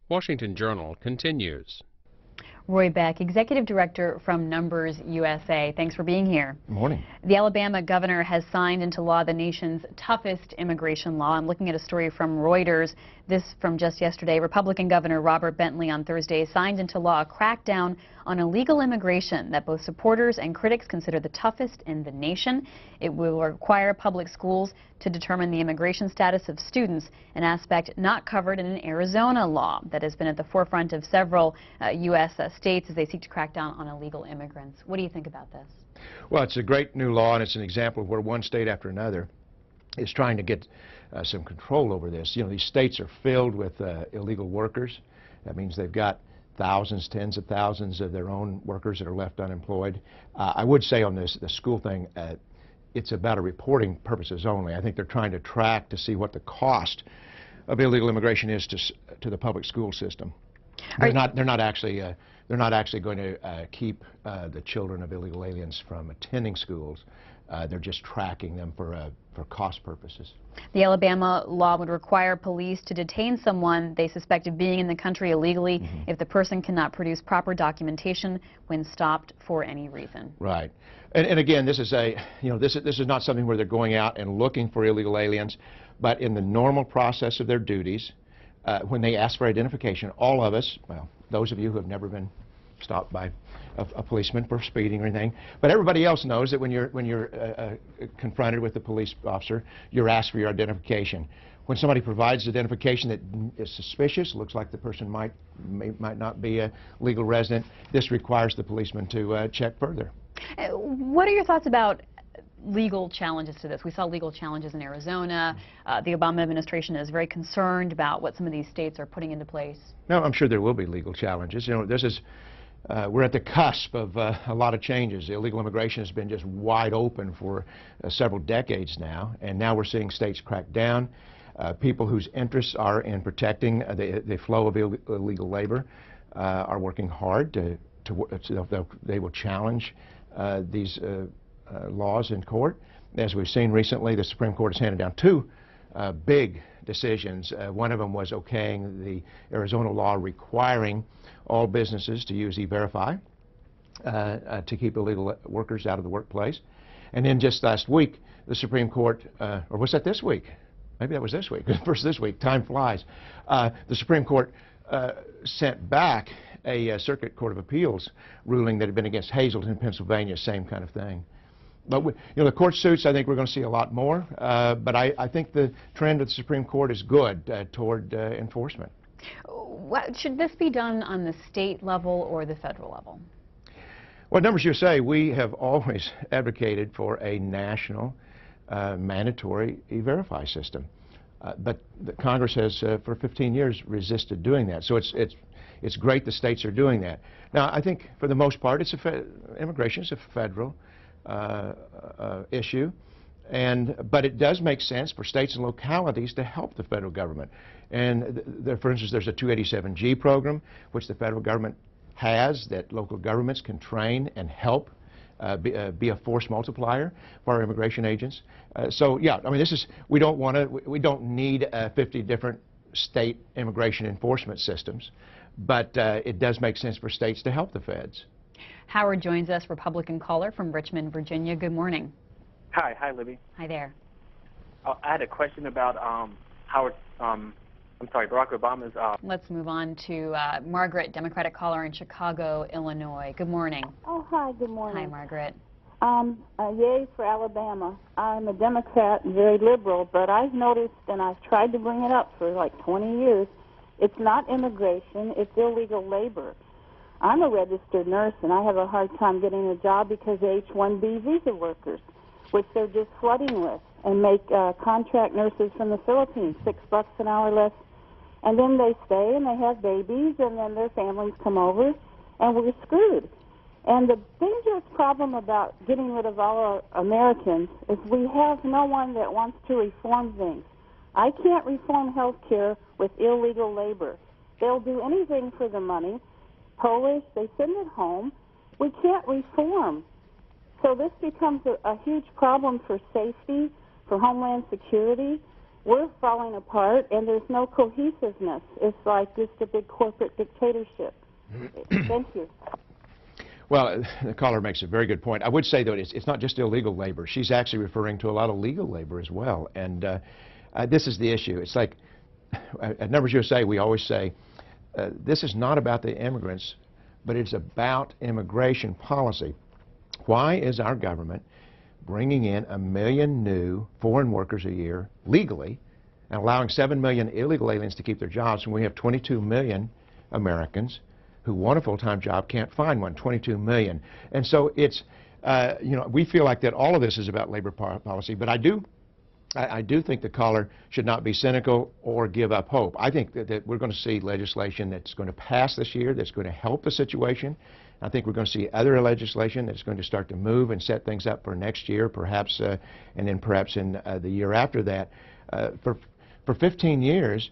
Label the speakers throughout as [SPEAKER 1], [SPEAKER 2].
[SPEAKER 1] Washington Journal continues.
[SPEAKER 2] Roy Beck, Executive Director from NumbersUSA. Thanks for being here.
[SPEAKER 3] Good morning.
[SPEAKER 2] The Alabama governor has signed into law the nation's toughest immigration law. I'm looking at a story from Reuters. This from just yesterday. Republican Governor Robert Bentley on Thursday signed into law a crackdown on illegal immigration that both supporters and critics consider the toughest in the nation. It will require public schools to determine the immigration status of students, an aspect not covered in an Arizona law that has been at the forefront of several U.S. States as they seek to crack down on illegal immigrants. What do you think about this?
[SPEAKER 3] Well, it's a great new law, and it's an example of where one state after another is trying to get some control over this. You know, these states are filled with illegal workers. That means they've got thousands, tens of thousands of their own workers that are left unemployed. I would say on this, the school thing, it's about a reporting purposes only. I think they're trying to track to see what the cost of illegal immigration is to the public school system. They're not actually going to keep the children of illegal aliens from attending schools. They're just tracking them for cost purposes.
[SPEAKER 2] The Alabama law would require police to detain someone they suspect of being in the country illegally if the person cannot produce proper documentation when stopped for any reason.
[SPEAKER 3] Right. And again, this is this is not something where they're going out and looking for illegal aliens, but in the normal process of their duties, when they ask for identification, all of us, well, those of you who have never been stopped by a policeman for speeding or anything, but everybody else knows that when you're confronted with a police officer, you're asked for your identification. When somebody provides identification that is suspicious, looks like the person might not be a legal resident, this requires the policeman to check further.
[SPEAKER 2] What are your thoughts about legal challenges to this? We saw legal challenges in Arizona. The Obama administration is very concerned about what some of these states are putting into place.
[SPEAKER 3] No, I'm sure there will be legal challenges. You know, this is we're at the cusp of a lot of changes. Illegal immigration has been just wide open for several decades now, and now we're seeing states crack down. People whose interests are in protecting the flow of illegal labor are working hard they will challenge these laws in court. As we've seen recently, the Supreme Court has handed down two big decisions. One of them was okaying the Arizona law requiring all businesses to use E-Verify to keep illegal workers out of the workplace. And then just last week, the Supreme Court, or was that this week? Maybe that was this week. First this week, time flies. The Supreme Court sent back a Circuit Court of Appeals ruling that had been against Hazleton, Pennsylvania, same kind of thing. But the court suits, I think we're going to see a lot more. But I think the trend of the Supreme Court is good toward enforcement.
[SPEAKER 2] Should this be done on the state level or the federal level?
[SPEAKER 3] Well, NumbersUSA, we have always advocated for a national mandatory E-Verify system. But the Congress has, for 15 years, resisted doing that. So it's great the states are doing that. Now, I think for the most part, immigration is a federal issue, but it does make sense for states and localities to help the federal government. And for instance, there's a 287G program, which the federal government has, that local governments can train and help be a force multiplier for our immigration agents. So yeah, I mean, we don't need 50 different state immigration enforcement systems, but it does make sense for states to help the feds.
[SPEAKER 2] Howard joins us, Republican caller from Richmond, Virginia. Good morning.
[SPEAKER 4] Hi, Libby.
[SPEAKER 2] Hi there.
[SPEAKER 4] I had a question about Barack Obama's.
[SPEAKER 2] Let's move on to Margaret, Democratic caller in Chicago, Illinois. Good morning.
[SPEAKER 5] Oh, hi. Good morning.
[SPEAKER 2] Hi, Margaret.
[SPEAKER 5] Yay for Alabama. I'm a Democrat and very liberal, but I've noticed, and I've tried to bring it up for like 20 years, it's not immigration, it's illegal labor. I'm a registered nurse, and I have a hard time getting a job because of H-1B visa workers, which they're just flooding with, and make contract nurses from the Philippines $6 an hour less. And then they stay and they have babies, and then their families come over, and we're screwed. And the dangerous problem about getting rid of all our Americans is we have no one that wants to reform things. I can't reform health care with illegal labor. They'll do anything for the money. Polish, they send it home. We can't reform. So this becomes a huge problem for safety, for Homeland Security, we're falling apart, and there's no cohesiveness. It's like just a big corporate dictatorship. Thank you.
[SPEAKER 3] Well, the caller makes a very good point. I would say, though, it's not just illegal labor. She's actually referring to a lot of legal labor as well. And this is the issue. It's like, at NumbersUSA, we always say, this is not about the immigrants, but it's about immigration policy. Why is our government bringing in 1 million new foreign workers a year legally and allowing 7 million illegal aliens to keep their jobs when we have 22 million Americans who want a full-time job, can't find one, 22 million. And so it's, you know, we feel like that all of this is about labor policy, but I do think the caller should not be cynical or give up hope. I think that we're going to see legislation that's going to pass this year that's going to help the situation. I think we're going to see other legislation that's going to start to move and set things up for next year, perhaps, and then perhaps in the year after that. For 15 years,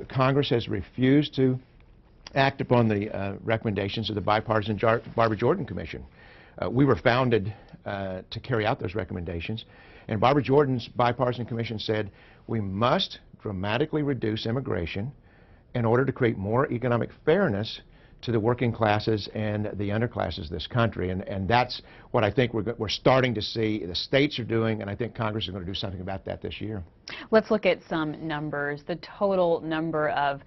[SPEAKER 3] Congress has refused to act upon the recommendations of the bipartisan Barbara Jordan Commission. We were founded to carry out those recommendations, and Barbara Jordan's bipartisan commission said we must dramatically reduce immigration in order to create more economic fairness to the working classes and the underclasses of this country, and that's what I think we're starting to see the states are doing, and I think Congress is going to do something about that this year.
[SPEAKER 2] Let's look at some numbers. The total number of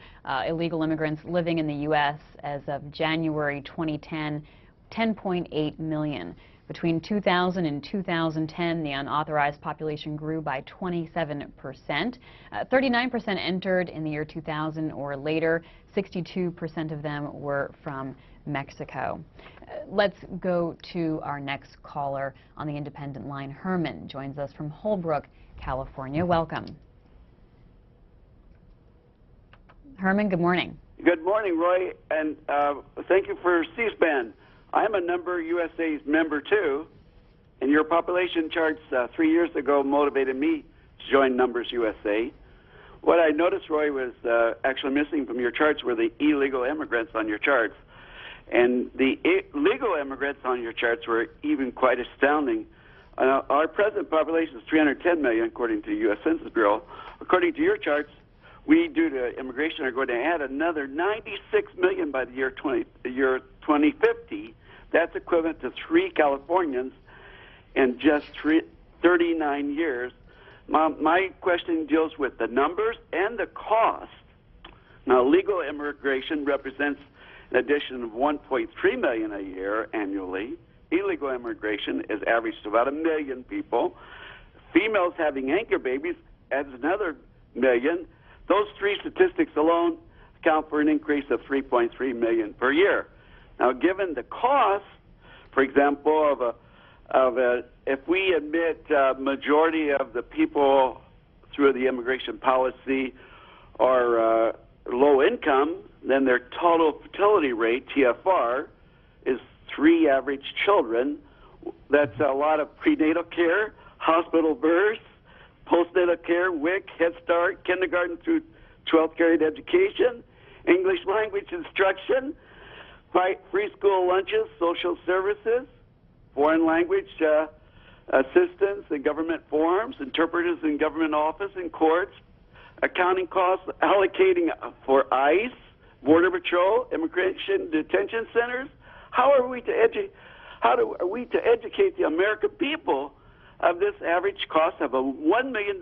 [SPEAKER 2] illegal immigrants living in the U.S. as of January 2010, 10.8 million. Between 2000 and 2010, the unauthorized population grew by 27%. 39% entered in the year 2000 or later. 62% of them were from Mexico. Let's go to our next caller on the independent line. Herman joins us from Holbrook, California. Welcome. Herman, good morning.
[SPEAKER 6] Good morning, Roy, and thank you for C-SPAN. I'm a NumbersUSA's member too, and your population charts 3 years ago motivated me to join NumbersUSA. What I noticed, Roy, was actually missing from your charts were the illegal immigrants on your charts. And the legal immigrants on your charts were even quite astounding. Our present population is 310 million, according to the U.S. Census Bureau. According to your charts, we, due to immigration, are going to add another 96 million by the year 2050. That's equivalent to 3 Californians in just 39 years. My question deals with the numbers and the cost. Now, legal immigration represents an addition of 1.3 million a year annually. Illegal immigration is averaged to about 1 million people. Females having anchor babies adds another million. Those 3 statistics alone account for an increase of 3.3 million per year. Now, given the cost, for example, if we admit majority of the people through the immigration policy are low income, then their total fertility rate, TFR, is 3 average children. That's a lot of prenatal care, hospital births, postnatal care, WIC, Head Start, kindergarten through 12th grade education, English language instruction, free school lunches, social services, foreign language assistance in government forums, interpreters in government office and courts, accounting costs, allocating for ICE, Border Patrol, immigration detention centers. How are we to educate the American people of this average cost of $1 million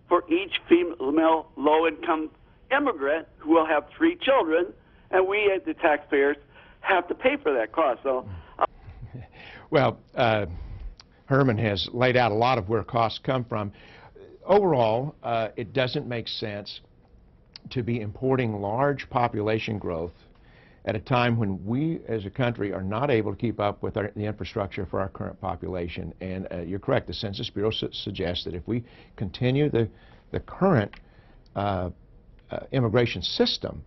[SPEAKER 6] for each female low-income immigrant who will have 3 children, and we as the taxpayers have to pay for that cost? So,
[SPEAKER 3] well, Herman has laid out a lot of where costs come from. Overall, it doesn't make sense to be importing large population growth at a time when we as a country are not able to keep up with the infrastructure for our current population. And you're correct, the Census Bureau suggests that if we continue the current immigration system,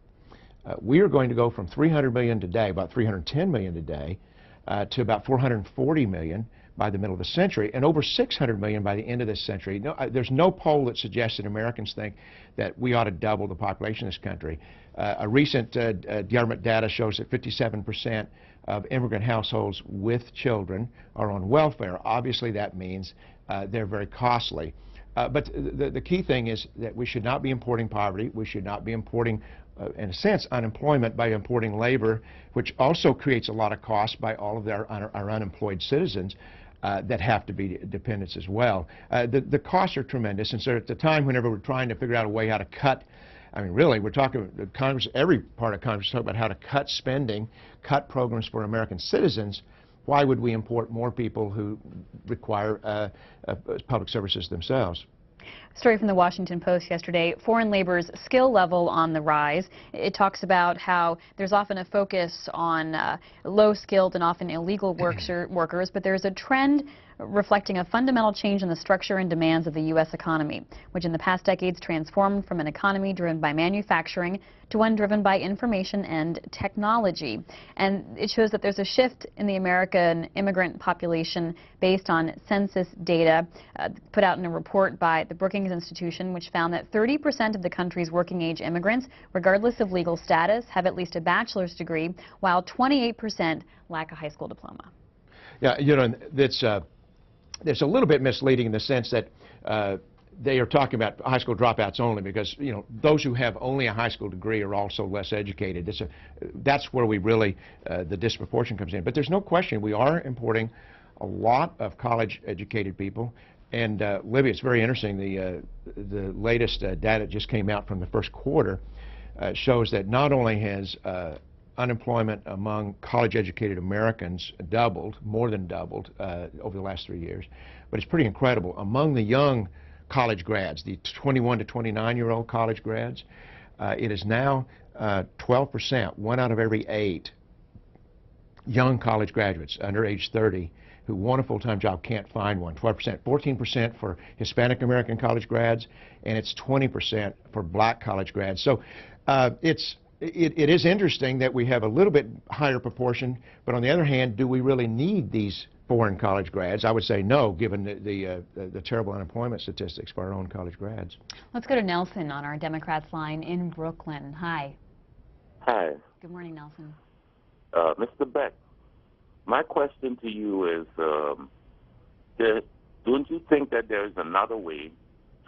[SPEAKER 3] we are going to go from 300 million today, about 310 million today, to about 440 million by the middle of the century, and over 600 million by the end of this century. No, there's no poll that suggests that Americans think that we ought to double the population of this country. A recent government data shows that 57% of immigrant households with children are on welfare. Obviously, that means they're very costly. But the key thing is that we should not be importing poverty. We should not be importing, in a sense, unemployment by importing labor, which also creates a lot of costs by all of our unemployed citizens that have to be dependents as well. The costs are tremendous, and so at the time whenever we're trying to figure out a way how to cut, I mean, really, we're talking, Congress, every part of Congress is talking about how to cut spending, cut programs for American citizens. Why would we import more people who require public services themselves?
[SPEAKER 2] Story from the Washington Post yesterday, foreign labor's skill level on the rise. It talks about how there's often a focus on low-skilled and often illegal workers, but there's a trend reflecting a fundamental change in the structure and demands of the U.S. economy, which in the past decades transformed from an economy driven by manufacturing to one driven by information and technology. And it shows that there's a shift in the American immigrant population based on census data put out in a report by the Brookings Institution, which found that 30% of the country's working-age immigrants, regardless of legal status, have at least a bachelor's degree, while 28% lack a high school diploma.
[SPEAKER 3] Yeah, you know, it's a little bit misleading in the sense that they are talking about high school dropouts only because, you know, those who have only a high school degree are also less educated. That's where we really, the disproportion comes in. But there's no question we are importing a lot of college-educated people. And Libby, it's very interesting. The latest data just came out from the first quarter shows that not only has unemployment among college-educated Americans doubled, more than doubled over the last 3 years, but it's pretty incredible. Among the young college grads, the 21 to 29-year-old college grads, it is now 12%, 1 out of every 8 young college graduates under age 30 who want a full-time job can't find one. 12%, 14% for Hispanic American college grads, and it's 20% for black college grads. So it is interesting that we have a little bit higher proportion, but on the other hand, do we really need these foreign college grads? I would say no, given the terrible unemployment statistics for our own college grads.
[SPEAKER 2] Let's go to Nelson on our Democrats line in Brooklyn. Hi.
[SPEAKER 7] Hi.
[SPEAKER 2] Good morning, Nelson.
[SPEAKER 7] Mr. Beck, my question to you is, don't you think that there is another way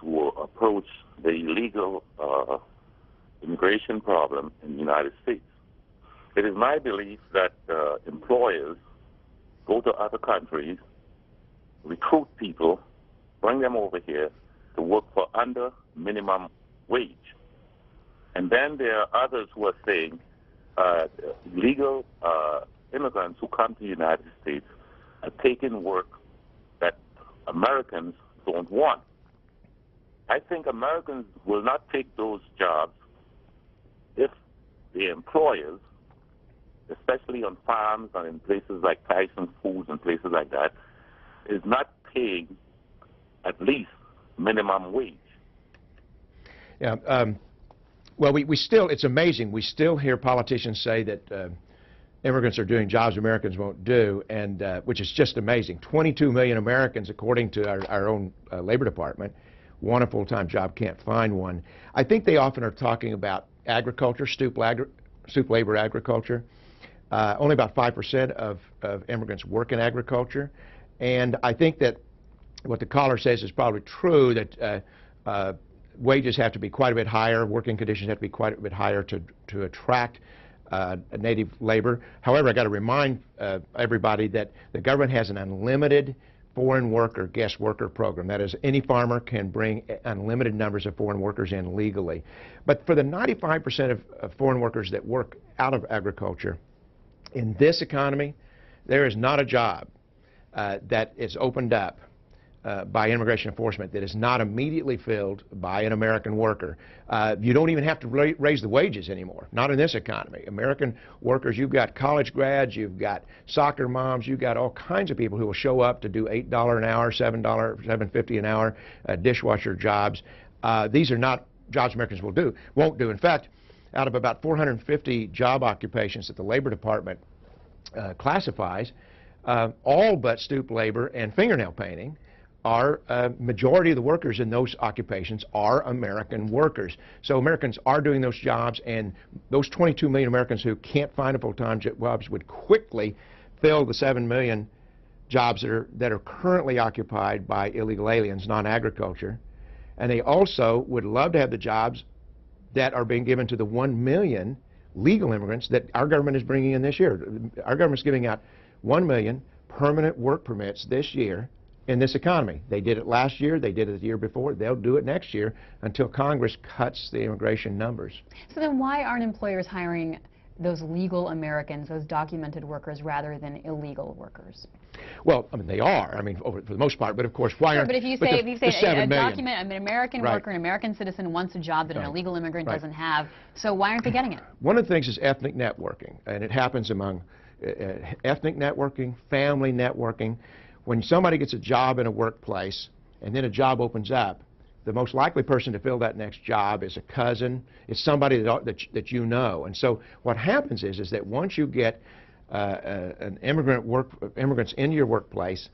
[SPEAKER 7] to approach the illegal immigration problem in the United States? It is my belief that employers go to other countries, recruit people, bring them over here to work for under minimum wage. And then there are others who are saying legal immigrants who come to the United States are taking work that Americans don't want. I think Americans will not take those jobs if the employers, especially on farms and in places like Tyson Foods and places like that, is not paying at least minimum wage.
[SPEAKER 3] Yeah. Well, we still, it's amazing, we still hear politicians say that immigrants are doing jobs Americans won't do, and which is just amazing. 22 million Americans, according to our own Labor Department, want a full-time job, can't find one. I think they often are talking about agriculture, stoop labor agriculture. Only about 5% of immigrants work in agriculture, and I think that what the caller says is probably true, that wages have to be quite a bit higher, working conditions have to be quite a bit higher to attract native labor. However, I got to remind everybody that the government has an unlimited foreign worker, guest worker program. That is, any farmer can bring unlimited numbers of foreign workers in legally. But for the 95% of foreign workers that work out of agriculture, in this economy, there is not a job that is opened up by immigration enforcement that is not immediately filled by an American worker. You don't even have to raise the wages anymore, not in this economy. American workers, you've got college grads, you've got soccer moms, you've got all kinds of people who will show up to do $8 an hour, $7.50 an hour dishwasher jobs. These are not jobs Americans won't do. In fact, out of about 450 job occupations that the Labor Department classifies, all but stoop labor and fingernail painting are majority of the workers in those occupations are American workers. So Americans are doing those jobs, and those 22 million Americans who can't find a full-time jobs would quickly fill the 7 million jobs that are currently occupied by illegal aliens, non-agriculture. and they also would love to have the jobs that are being given to the 1 million legal immigrants that our government is bringing in this year. Our government's giving out 1 million permanent work permits this year in this economy. They did it last year, they did it the year before, they'll do it next year until Congress cuts the immigration numbers.
[SPEAKER 2] So then why aren't employers hiring those legal Americans, those documented workers, rather than illegal workers?
[SPEAKER 3] Well, I mean, they are, I mean, for the most part, but of course, why aren't...
[SPEAKER 2] But if you say, a
[SPEAKER 3] 7 million.
[SPEAKER 2] document, an American
[SPEAKER 3] Right.
[SPEAKER 2] worker, an American citizen wants a job that an
[SPEAKER 3] Right.
[SPEAKER 2] illegal immigrant
[SPEAKER 3] Right.
[SPEAKER 2] doesn't have, so why aren't they getting it?
[SPEAKER 3] One of the things is ethnic networking, and it happens among ethnic networking, family networking. When somebody gets a job in a workplace and then a job opens up, the most likely person to fill that next job is a cousin, it's somebody that you know. And so what happens is that once you get an immigrants in your workplace,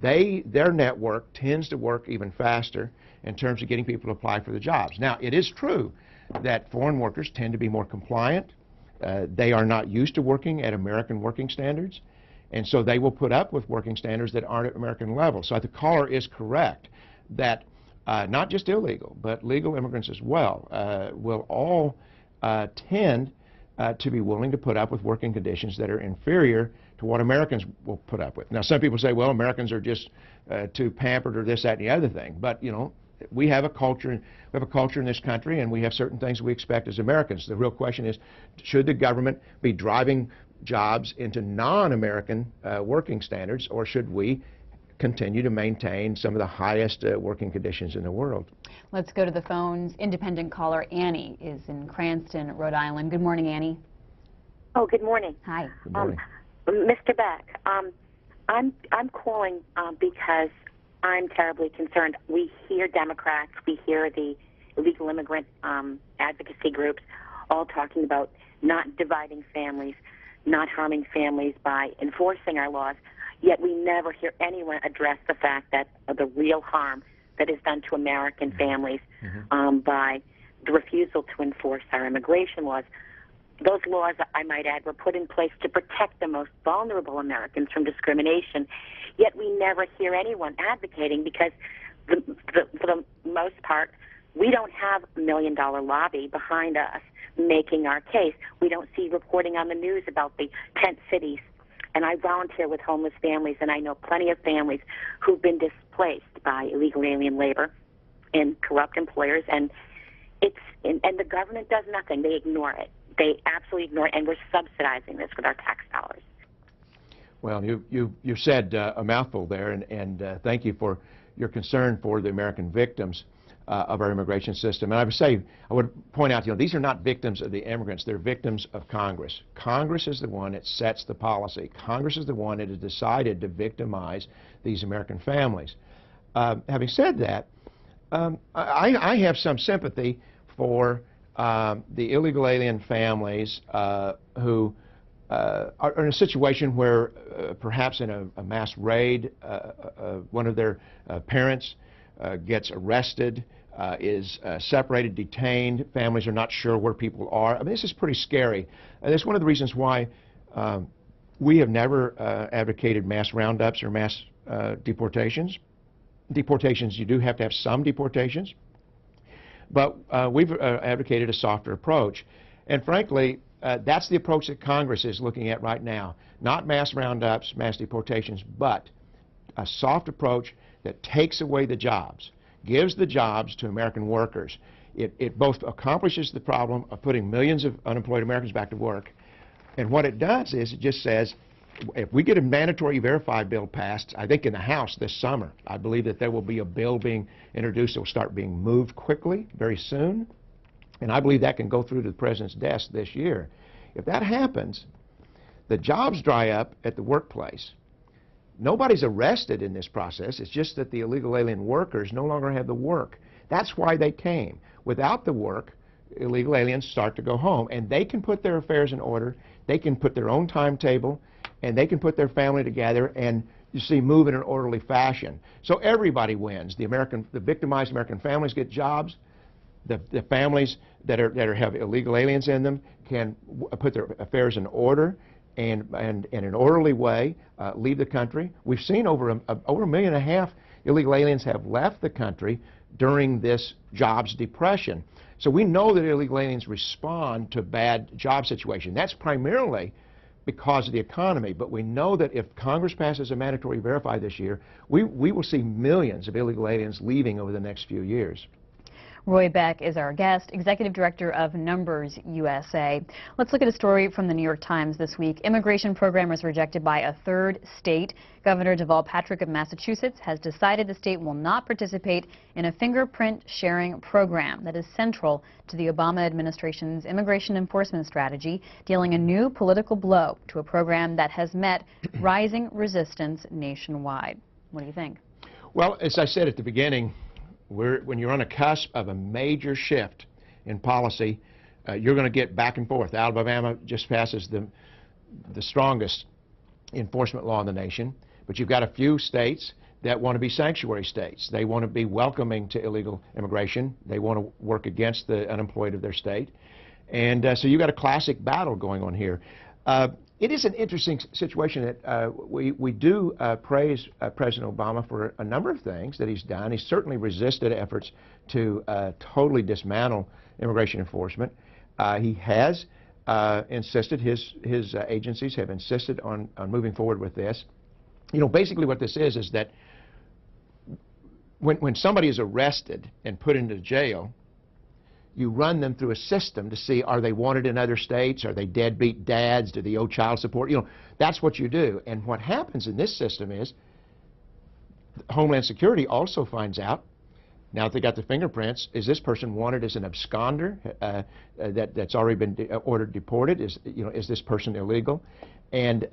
[SPEAKER 3] their network tends to work even faster in terms of getting people to apply for the jobs. Now, it is true that foreign workers tend to be more compliant. They are not used to working at American working standards, and so they will put up with working standards that aren't at American level. So the caller is correct that not just illegal, but legal immigrants as well will all tend to be willing to put up with working conditions that are inferior to what Americans will put up with. Now, some people say, well, Americans are just too pampered or this, that, and the other thing. But, you know, we have a culture in this country, and we have certain things we expect as Americans. The real question is, should the government be driving jobs into non-American working standards, or should we continue to maintain some of the highest working conditions in the world?
[SPEAKER 2] Let's go to the phones. Independent caller Annie is in Cranston, Rhode Island. Good morning, Annie.
[SPEAKER 8] Oh, good morning.
[SPEAKER 2] Hi.
[SPEAKER 3] Good morning.
[SPEAKER 8] Mr. Beck, I'm calling because I'm terribly concerned. We hear Democrats, we hear the illegal immigrant advocacy groups all talking about not dividing families, not harming families by enforcing our laws, yet we never hear anyone address the fact that the real harm that is done to American families by the refusal to enforce our immigration laws. Those laws, I might add, were put in place to protect the most vulnerable Americans from discrimination, yet we never hear anyone advocating because, for the most part, we don't have a $1 million lobby behind us making our case. We don't see reporting on the news about the tent cities. And I volunteer with homeless families, and I know plenty of families who've been displaced by illegal alien labor and corrupt employers, and the government does nothing. They ignore it. They absolutely ignore it, and we're subsidizing this with our tax dollars.
[SPEAKER 3] Well, you said a mouthful there, and thank you for your concern for the American victims of our immigration system. And I would point out, you know, these are not victims of the immigrants, they're victims of Congress. Congress is the one that sets the policy. Congress is the one that has decided to victimize these American families. Having said that, I have some sympathy for the illegal alien families who are in a situation where perhaps in a mass raid, one of their parents gets arrested, is separated, detained, families are not sure where people are. I mean, this is pretty scary. And it's one of the reasons why we have never advocated mass roundups or mass deportations. Deportations, you do have to have some deportations, but we've advocated a softer approach. And frankly, that's the approach that Congress is looking at right now. Not mass roundups, mass deportations, but a soft approach that takes away the jobs, gives the jobs to American workers. It both accomplishes the problem of putting millions of unemployed Americans back to work, and what it does is it just says, if we get a mandatory Verify bill passed, I think in the House this summer, I believe that there will be a bill being introduced that will start being moved quickly, very soon, and I believe that can go through to the President's desk this year. If that happens, the jobs dry up at the workplace. Nobody's arrested in this process. It's just that the illegal alien workers no longer have the work. That's why they came. Without the work, illegal aliens start to go home, and they can put their affairs in order. They can put their own timetable, and they can put their family together and, you see, move in an orderly fashion. So everybody wins. The victimized American families get jobs. The families that have illegal aliens in them can put their affairs in order and in an orderly way leave the country. We've seen over 1.5 million illegal aliens have left the country during this jobs depression. So we know that illegal aliens respond to bad job situation. That's primarily because of the economy, but we know that if Congress passes a mandatory verify this year, we will see millions of illegal aliens leaving over the next few years.
[SPEAKER 2] Roy Beck is our guest, Executive Director of NumbersUSA. Let's look at a story from the New York Times this week. Immigration program was rejected by a third state. Governor Deval Patrick of Massachusetts has decided the state will not participate in a fingerprint sharing program that is central to the Obama administration's immigration enforcement strategy, dealing a new political blow to a program that has met rising resistance nationwide. What do you think?
[SPEAKER 3] Well, as I said at the beginning, when you're on a cusp of a major shift in policy, you're going to get back and forth. Alabama just passes the strongest enforcement law in the nation, but you've got a few states that want to be sanctuary states. They want to be welcoming to illegal immigration. They want to work against the unemployed of their state. And so you've got a classic battle going on here. It is an interesting situation that we do praise President Obama for a number of things that he's done. He's certainly resisted efforts to totally dismantle immigration enforcement. He has insisted, his agencies have insisted on moving forward with this. You know, basically what this is that when somebody is arrested and put into jail, you run them through a system to see, are they wanted in other states? Are they deadbeat dads? Do they owe child support? You know, that's what you do. And what happens in this system is Homeland Security also finds out, now that they got the fingerprints, is this person wanted as an absconder that's already been ordered deported? Is this person illegal? And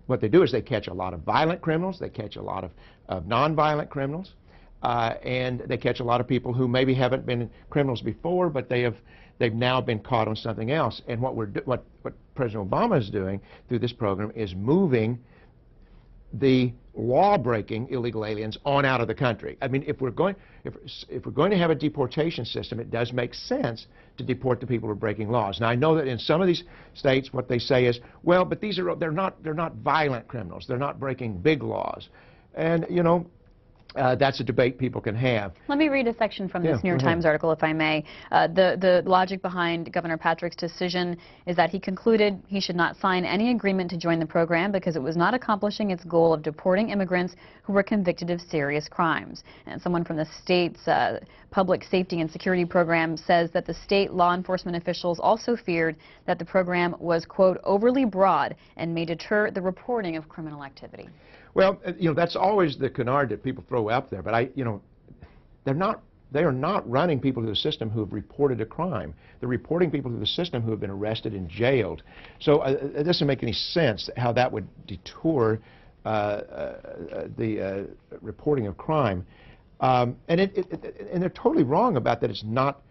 [SPEAKER 3] what they do is they catch a lot of violent criminals. They catch a lot of nonviolent criminals. And they catch a lot of people who maybe haven't been criminals before, but they've now been caught on something else. And what President Obama is doing through this program is moving the law-breaking illegal aliens on out of the country. I mean, if we're going to have a deportation system, it does make sense to deport the people who are breaking laws. Now, I know that in some of these states, what they say is, well, but they're not violent criminals. They're not breaking big laws, and you know. That's a debate people can have.
[SPEAKER 2] Let me read a section from this New York Times article, if I may. The logic behind Governor Patrick's decision is that he concluded he should not sign any agreement to join the program because it was not accomplishing its goal of deporting immigrants who were convicted of serious crimes. And someone from the state's Public Safety and Security Program says that the state law enforcement officials also feared that the program was, quote, overly broad and may deter the reporting of criminal activity.
[SPEAKER 3] Well, you know, that's always the canard that people throw out there, but they are not running people through the system who have reported a crime. They're reporting people through the system who have been arrested and jailed. So it doesn't make any sense how that would detour the reporting of crime. And they're totally wrong about that it's not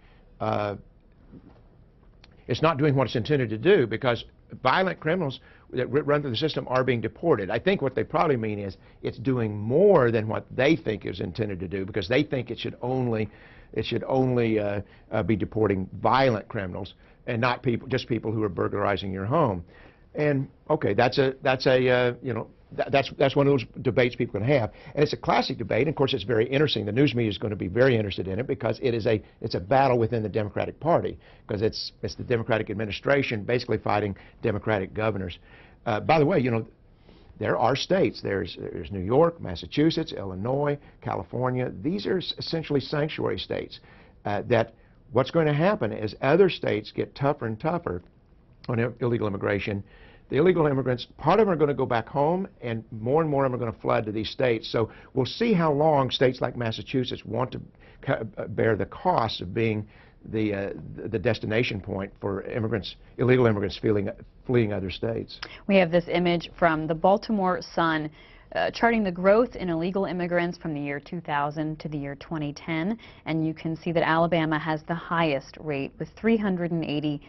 [SPEAKER 3] doing what it's intended to do, because violent criminals that run through the system are being deported. I think what they probably mean is it's doing more than what they think is intended to do, because they think it should only be deporting violent criminals and not just people who are burglarizing your home. And okay, that's one of those debates people can have, and it's a classic debate. And of course, it's very interesting. The news media is going to be very interested in it because it's a battle within the Democratic Party, because it's the Democratic administration basically fighting Democratic governors. By the way, you know, there are states. There's New York, Massachusetts, Illinois, California. These are essentially sanctuary states. That what's going to happen is other states get tougher and tougher on illegal immigration. The illegal immigrants, part of them are going to go back home, and more them are going to flood to these states. So we'll see how long states like Massachusetts want to bear the cost of being the destination point for illegal immigrants fleeing other states.
[SPEAKER 2] We have this image from the Baltimore Sun charting the growth in illegal immigrants from the year 2000 to the year 2010, and you can see that Alabama has the highest rate with 380%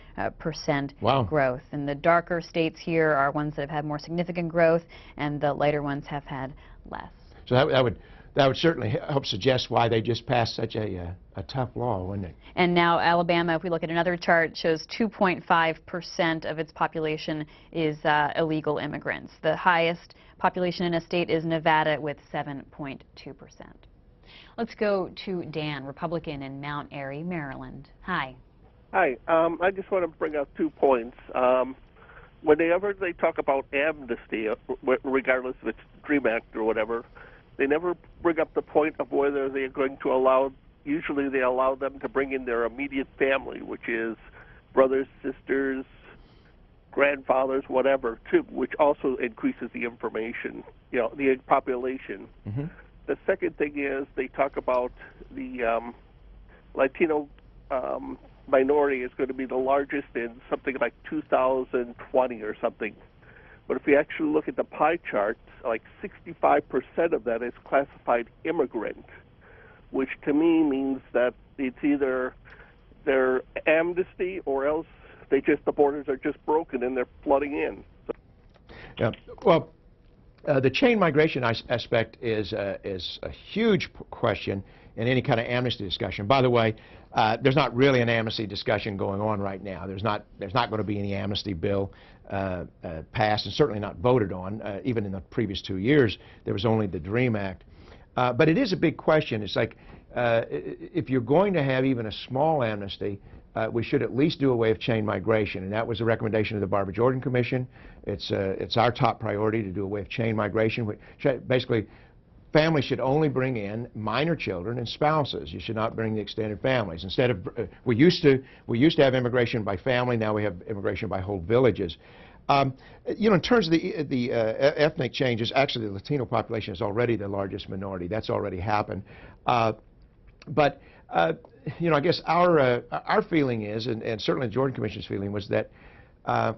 [SPEAKER 2] growth. And the darker states here are ones that have had more significant growth, and the lighter ones have had less.
[SPEAKER 3] So that would certainly help suggest why they just passed such a tough law, wouldn't it?
[SPEAKER 2] And now Alabama, if we look at another chart, shows 2.5% of its population is illegal immigrants. The highest population in a state is Nevada with 7.2%. Let's go to Dan, Republican in Mount Airy, Maryland. Hi.
[SPEAKER 9] Hi. I just want to bring up 2 points. Whenever they talk about amnesty, regardless if it's DREAM Act or whatever, they never bring up the point of whether they're going to allow, usually they allow them to bring in their immediate family, which is brothers, sisters, grandfathers, whatever, too, which also increases the information, the population.
[SPEAKER 3] Mm-hmm.
[SPEAKER 9] The second thing is they talk about the Latino minority is going to be the largest in something like 2020 or something. But if you actually look at the pie chart, like 65% of that is classified immigrant, which to me means that it's either their amnesty or else the borders are just broken and they're flooding in. So.
[SPEAKER 3] Yeah. Well, the chain migration aspect is a huge question in any kind of amnesty discussion. By the way, there's not really an amnesty discussion going on right now. There's not going to be any amnesty bill passed, and certainly not voted on. Even in the previous 2 years, there was only the DREAM Act. But it is a big question. It's like if you're going to have even a small amnesty, we should at least do away with chain migration, and that was a recommendation of the Barbara Jordan Commission. It's our top priority to do away with chain migration. Basically, families should only bring in minor children and spouses. You should not bring the extended families. Instead of we used to have immigration by family. Now we have immigration by whole villages. In terms of the ethnic changes, actually the Latino population is already the largest minority. That's already happened. But I guess our feeling is, and certainly the Jordan Commission's feeling, was that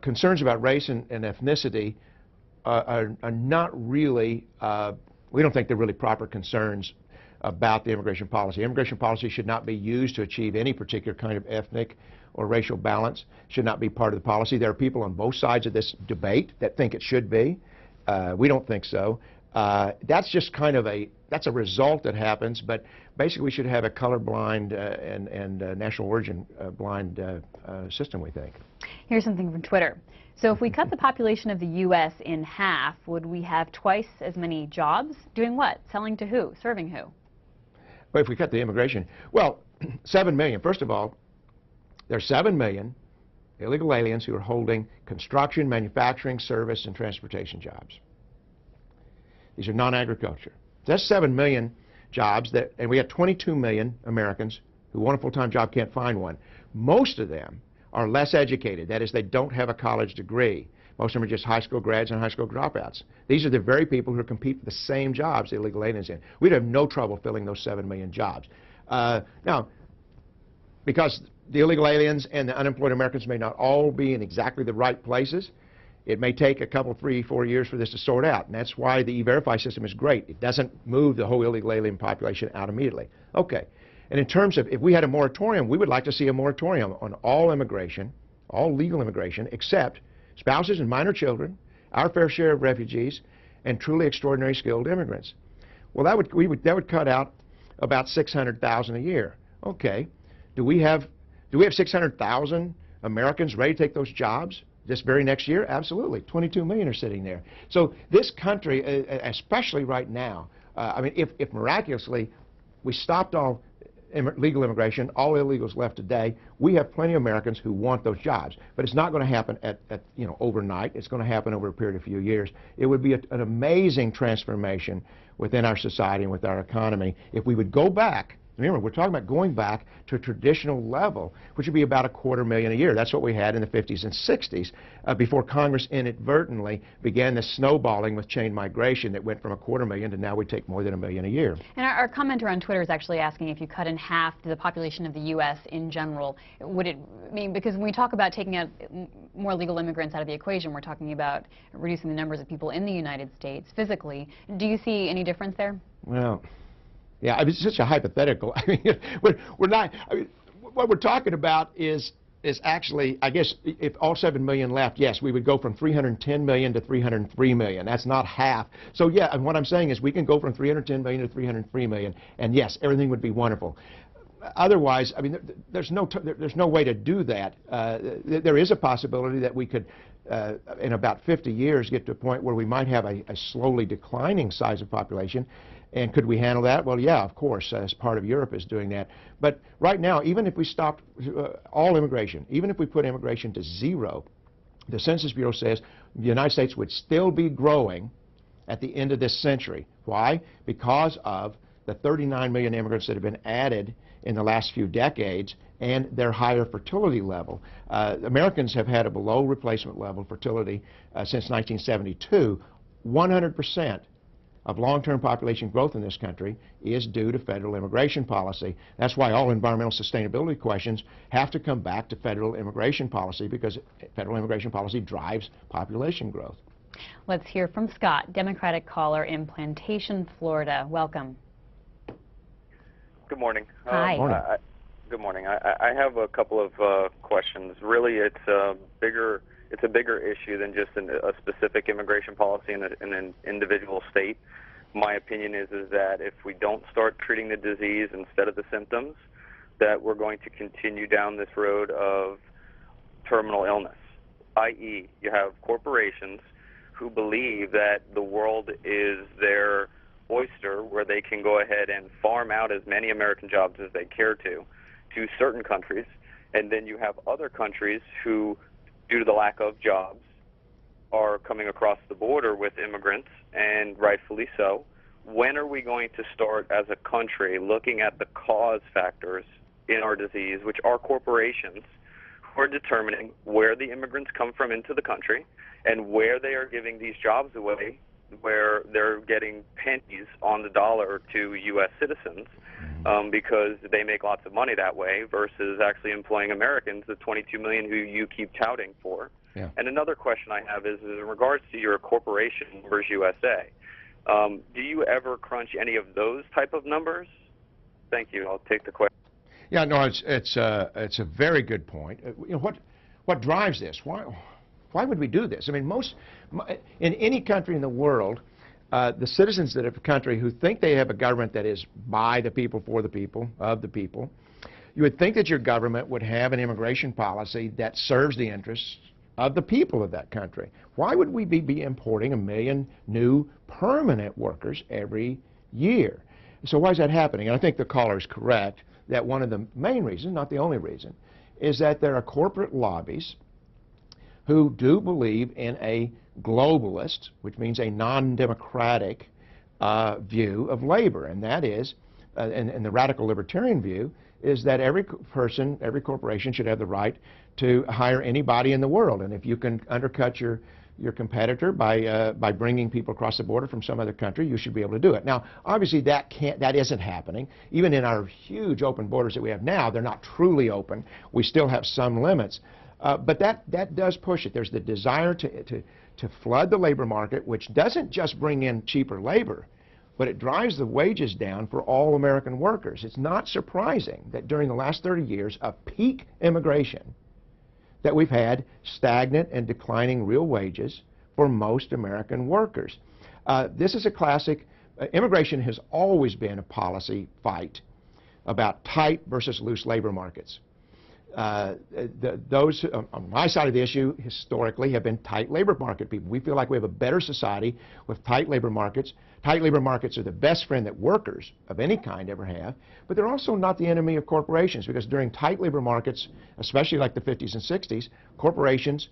[SPEAKER 3] concerns about race and ethnicity are not really, we don't think they're really proper concerns about the immigration policy. Immigration policy should not be used to achieve any particular kind of ethnic or racial balance, should not be part of the policy. There are people on both sides of this debate that think it should be. We don't think so. That's just kind of that's a result that happens, but basically we should have a colorblind and national origin blind system, we think.
[SPEAKER 2] Here's something from Twitter. So if we cut the population of the U.S. in half, would we have twice as many jobs? Doing what? Selling to who? Serving who?
[SPEAKER 3] Well, if we cut the immigration, well, 7 million. First of all, there are 7 million illegal aliens who are holding construction, manufacturing, service, and transportation jobs. These are non-agriculture. That's 7 million jobs, and we have 22 million Americans who want a full-time job, can't find one. Most of them are less educated. That is, they don't have a college degree. Most of them are just high school grads and high school dropouts. These are the very people who compete for the same jobs the illegal aliens in. We'd have no trouble filling those 7 million jobs. Now, because the illegal aliens and the unemployed Americans may not all be in exactly the right places, it may take a couple, 3, 4 years for this to sort out, and that's why the E-Verify system is great. It doesn't move the whole illegal alien population out immediately. Okay, and in terms of if we had a moratorium, we would like to see a moratorium on all immigration, all legal immigration, except spouses and minor children, our fair share of refugees, and truly extraordinary skilled immigrants. Well, that would cut out about 600,000 a year. Okay, do we have 600,000 Americans ready to take those jobs this very next year? Absolutely. 22 million are sitting there. So this country, especially right now, I mean, if miraculously we stopped all legal immigration, all illegals left today, we have plenty of Americans who want those jobs. But it's not going to happen overnight. It's going to happen over a period of a few years. It would be an amazing transformation within our society and with our economy if we would go back. Remember, we're talking about going back to a traditional level, which would be about 250,000 a year. That's what we had in the 50s and 60s before Congress inadvertently began the snowballing with chain migration that went from 250,000 to now we take more than 1 million a year.
[SPEAKER 2] And our commenter on Twitter is actually asking if you cut in half the population of the U.S. in general, would it mean, because when we talk about taking out more legal immigrants out of the equation, we're talking about reducing the numbers of people in the United States physically. Do you see any difference there?
[SPEAKER 3] Well, yeah, I mean, it's such a hypothetical. I mean, we're not. I mean, what we're talking about is actually, I guess, if all 7 million left, yes, we would go from 310 million to 303 million. That's not half. So yeah, and what I'm saying is we can go from 310 million to 303 million, and yes, everything would be wonderful. Otherwise, I mean, there's no way to do that. There is a possibility that we could, in about 50 years, get to a point where we might have a slowly declining size of population. And could we handle that? Well, yeah, of course, as part of Europe is doing that. But right now, even if we stopped all immigration, even if we put immigration to zero, the Census Bureau says the United States would still be growing at the end of this century. Why? Because of the 39 million immigrants that have been added in the last few decades and their higher fertility level. Americans have had a below replacement level fertility since 1972. 100% of long-term population growth in this country is due to federal immigration policy. That's why all environmental sustainability questions have to come back to federal immigration policy, because federal immigration policy drives population growth.
[SPEAKER 2] Let's hear from Scott, Democratic caller in Plantation, Florida. Welcome.
[SPEAKER 10] Good morning.
[SPEAKER 2] Hi.
[SPEAKER 10] Good morning. I have a couple of questions. Really, it's a bigger issue than just a specific immigration policy in an individual state. My opinion is that if we don't start treating the disease instead of the symptoms, that we're going to continue down this road of terminal illness, i.e., you have corporations who believe that the world is their oyster, where they can go ahead and farm out as many American jobs as they care to certain countries, and then you have other countries who, due to the lack of jobs, are coming across the border with immigrants, and rightfully so. When are we going to start as a country looking at the cause factors in our disease, which are corporations who are determining where the immigrants come from into the country and where they are giving these jobs away, where they're getting pennies on the dollar to U.S. citizens because they make lots of money that way versus actually employing Americans, the 22 million who you keep touting for.
[SPEAKER 3] Yeah.
[SPEAKER 10] And another question I have is in regards to your corporation, NumbersUSA, do you ever crunch any of those type of numbers? Thank you. I'll take the question.
[SPEAKER 3] Yeah, no, it's a very good point. You know, what drives this? Why would we do this? I mean, in any country in the world, the citizens of a country who think they have a government that is by the people, for the people, of the people, you would think that your government would have an immigration policy that serves the interests of the people of that country. Why would we be importing 1 million new permanent workers every year? So why is that happening? And I think the caller is correct that one of the main reasons, not the only reason, is that there are corporate lobbies who do believe in a globalist, which means a non-democratic view of labor, and that is, and the radical libertarian view, is that every person, every corporation should have the right to hire anybody in the world, and if you can undercut your competitor by bringing people across the border from some other country, you should be able to do it. Now, obviously, that isn't happening. Even in our huge open borders that we have now, they're not truly open. We still have some limits. But that does push it. There's the desire to flood the labor market, which doesn't just bring in cheaper labor, but it drives the wages down for all American workers. It's not surprising that during the last 30 years of peak immigration that we've had stagnant and declining real wages for most American workers. This is a classic. Immigration has always been a policy fight about tight versus loose labor markets. Those on my side of the issue historically have been tight labor market people. We feel like we have a better society with tight labor markets. Tight labor markets are the best friend that workers of any kind ever have, but they're also not the enemy of corporations, because during tight labor markets, especially like the 50s and 60s, corporations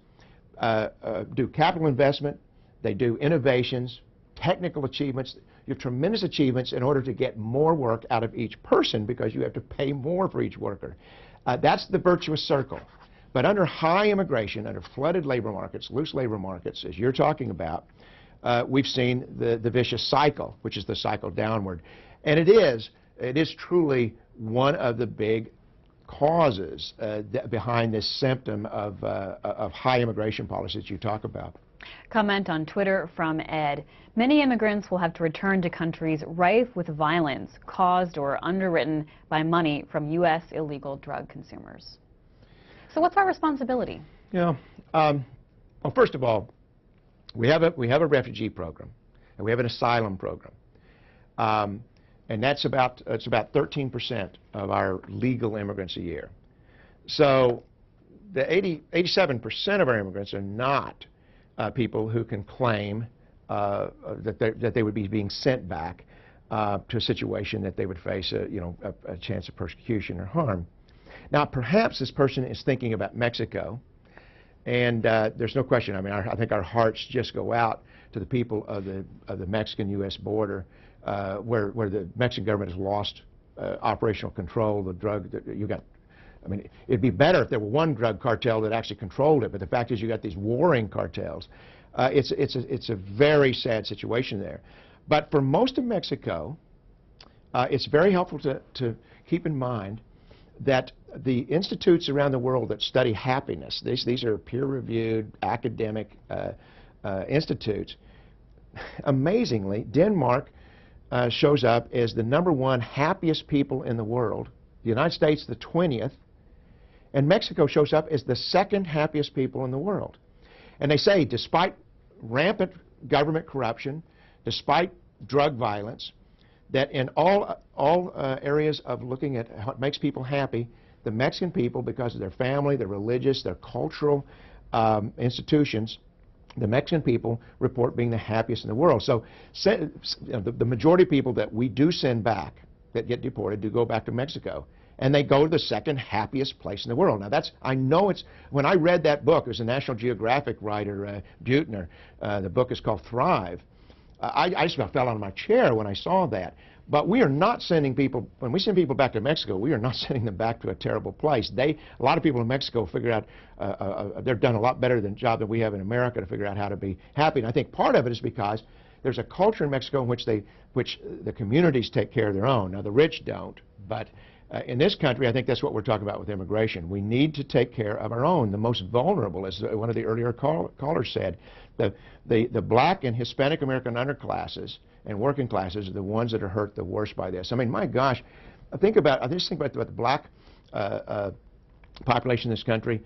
[SPEAKER 3] do capital investment, they do innovations, technical achievements. You have tremendous achievements in order to get more work out of each person because you have to pay more for each worker. That's the virtuous circle. But under high immigration, under flooded labor markets, loose labor markets, as you're talking about, we've seen the vicious cycle, which is the cycle downward. And it is truly one of the big causes behind this symptom of high immigration policies you talk about.
[SPEAKER 2] Comment on Twitter from Ed. Many immigrants will have to return to countries rife with violence caused or underwritten by money from U.S. illegal drug consumers. So what's our responsibility?
[SPEAKER 3] Yeah. Well, first of all, we have a refugee program, and we have an asylum program, and it's about 13% of our legal immigrants a year. So the 87% of our immigrants are not people who can claim that they would be being sent back. to a situation that they would face a chance of persecution or harm. Now, perhaps this person is thinking about Mexico, and there's no question. I mean, I think our hearts just go out to the people of the Mexican-U.S. border, where the Mexican government has lost operational control of the drug that you got. I mean, it'd be better if there were one drug cartel that actually controlled it, but the fact is you got these warring cartels. It's a very sad situation there. But for most of Mexico, it's very helpful to keep in mind that the institutes around the world that study happiness, these are peer-reviewed academic institutes. Amazingly, Denmark shows up as the #1 happiest people in the world, the United States the 20th, and Mexico shows up as the 2nd happiest people in the world. And they say, despite rampant government corruption, despite drug violence, that in all areas of looking at what makes people happy, the Mexican people, because of their family, their religious, their cultural institutions, the Mexican people report being the happiest in the world. So the majority of people that we do send back that get deported do go back to Mexico. And they go to the 2nd happiest place in the world. Now I know it's, when I read that book, it was a National Geographic writer, Buettner, the book is called Thrive. I just about fell out of my chair when I saw that. But we are not sending people, when we send people back to Mexico, we are not sending them back to a terrible place. A lot of people in Mexico figure out, they've done a lot better than job than we have in America to figure out how to be happy. And I think part of it is because there's a culture in Mexico in which the communities take care of their own. Now the rich don't, but in this country, I think that's what we're talking about with immigration. We need to take care of our own, the most vulnerable, as one of the earlier callers said. The black and Hispanic American underclasses and working classes are the ones that are hurt the worst by this. I mean, my gosh, I just think about the black population in this country.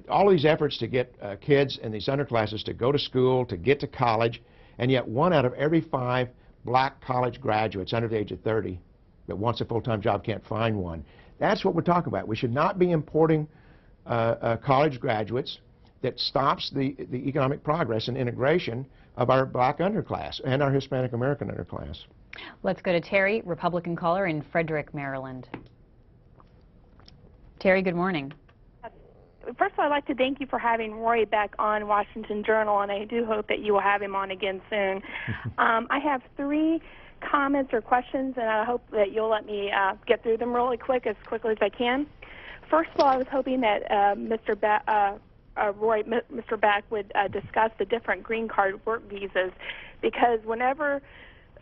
[SPEAKER 3] All these efforts to get kids in these underclasses to go to school, to get to college, and yet 1 out of every 5 black college graduates under the age of 30 that wants a full-time job can't find one. That's what we're talking about. We should not be importing college graduates. That stops the economic progress and integration of our black underclass and our Hispanic American underclass.
[SPEAKER 2] Let's go to Terry, Republican caller in Frederick, Maryland. Terry, good morning.
[SPEAKER 11] First of all, I'd like to thank you for having Roy back on Washington Journal, and I do hope that you will have him on again soon. I have 3 comments or questions, and I hope that you'll let me get through them really quick, as quickly as I can. First of all, I was hoping that Mr. Beck would discuss the different green card work visas, because whenever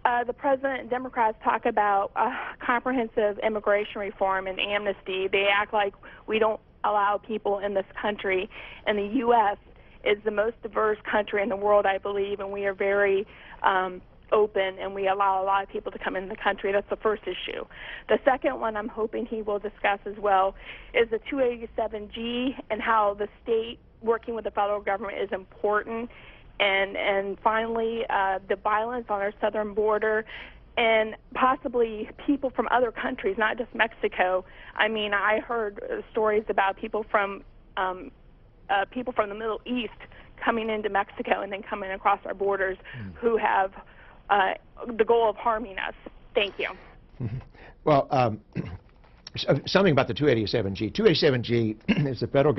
[SPEAKER 11] the President and Democrats talk about comprehensive immigration reform and amnesty, they act like we don't allow people in this country. And the U.S. is the most diverse country in the world, I believe, and we are very open, and we allow a lot of people to come in the country. That's the first issue. The second one I'm hoping he will discuss as well is the 287G and how the state working with the federal government is important. And finally, the violence on our southern border and possibly people from other countries, not just Mexico. I mean, I heard stories about people from the Middle East coming into Mexico and then coming across our borders who have the goal of harming us. Thank you.
[SPEAKER 3] Well, something about the 287G. 287G is the federal